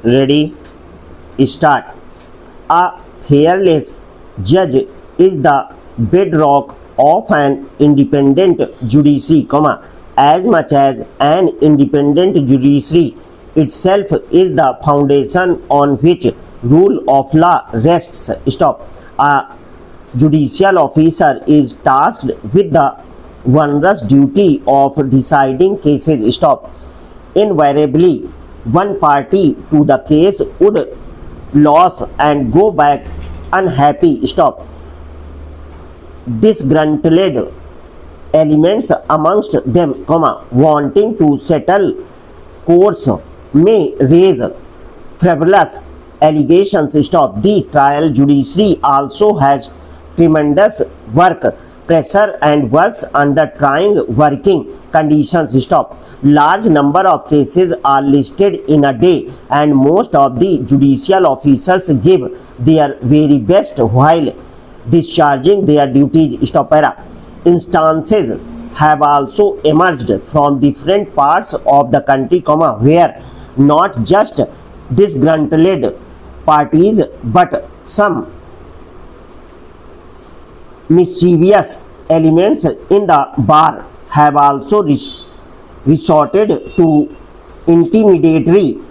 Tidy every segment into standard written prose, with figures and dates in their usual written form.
Ready? Start. A fearless judge is the bedrock of an independent judiciary, as much as an independent judiciary itself is the foundation on which rule of law rests. Stop. A judicial officer is tasked with the onerous duty of deciding cases. Stop. Invariably, one party to the case would lose and go back unhappy. Stop. Disgruntled elements amongst them, wanting to settle courts may raise frivolous allegations. Stop. The trial judiciary also has tremendous work pressure and works under trying working conditions. Stop. Large number of cases are listed in a day, and most of the judicial officers give their very best while discharging their duties. Stop. Instances have also emerged from different parts of the country, where not just disgruntled parties but some mischievous elements in the bar have also resorted to intimidatory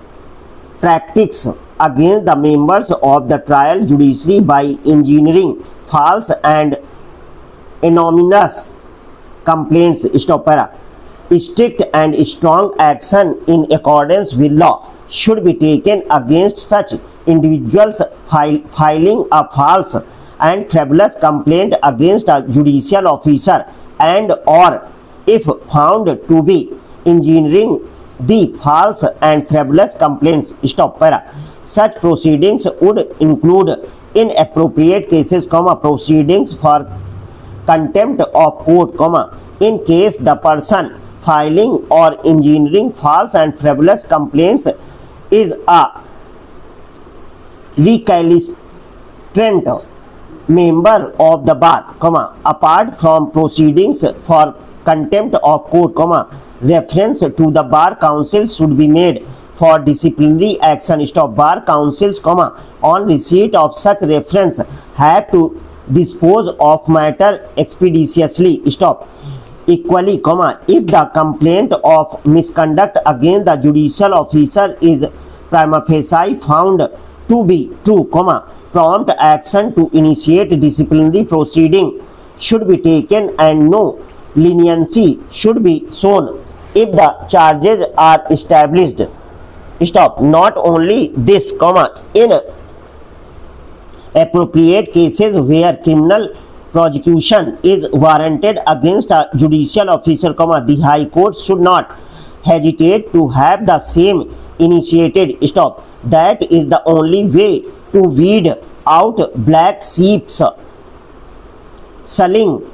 tactics against the members of the trial judiciary by engineering false and anonymous complaints. Stop. Strict and strong action in accordance with law should be taken against such individuals filing a false and frivolous complaint against a judicial officer, and or if found to be engineering the false and frivolous complaints. Stop. Such proceedings would include, in appropriate cases, proceedings for contempt of court, in case the person filing or engineering false and frivolous complaints is a recalcitrant member of the bar, apart from proceedings for contempt of court, reference to the bar council should be made for disciplinary action. Stop. Bar councils, on receipt of such reference have to dispose of matter expeditiously. Stop. Equally, if the complaint of misconduct against the judicial officer is prima facie found to be true, prompt action to initiate disciplinary proceeding should be taken and no leniency should be shown if the charges are established. Stop. Not only this, in appropriate cases where criminal prosecution is warranted against a judicial officer, the High Court should not hesitate to have the same initiated. Stop. That is the only way to weed out black sheeps sullying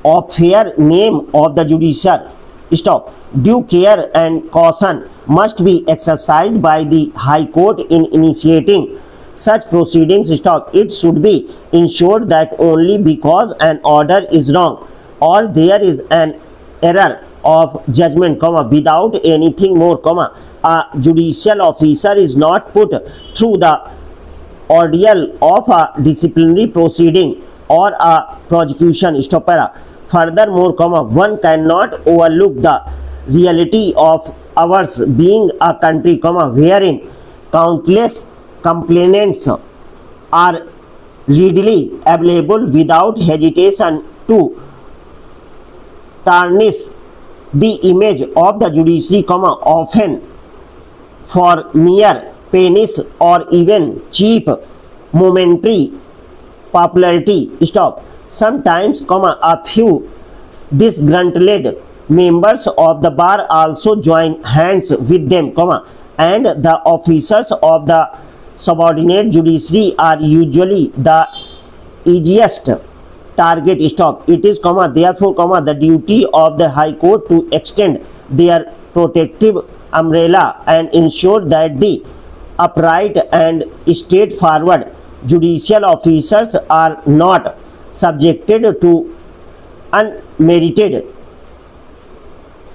of fair name of the judiciary. Stop. Due care and caution must be exercised by the High Court in initiating such proceedings. Stop. It should be ensured that only because an order is wrong or there is an error of judgment, without anything more, a judicial officer is not put through the ordeal of a disciplinary proceeding or a prosecution. Stop. Furthermore, one cannot overlook the reality of ours being a country, wherein countless complainants are readily available without hesitation to tarnish the image of the judiciary, often for mere pennies or even cheap momentary popularity. Stop. Sometimes, a few disgruntled members of the bar also join hands with them, and the officers of the subordinate judiciary are usually the easiest target. Stop. It is, therefore, the duty of the High Court to extend their protective umbrella and ensure that the upright and straightforward judicial officers are not subjected to unmerited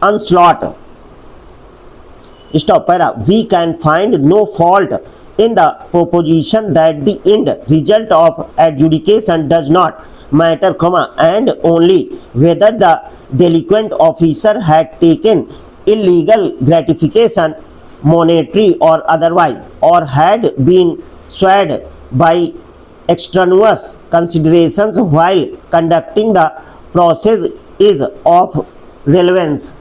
onslaught. Stop para. We can find no fault in the proposition that the end result of adjudication does not matter, comma, and only whether the delinquent officer had taken illegal gratification, monetary or otherwise, or had been swayed by extraneous considerations while conducting the process is of relevance.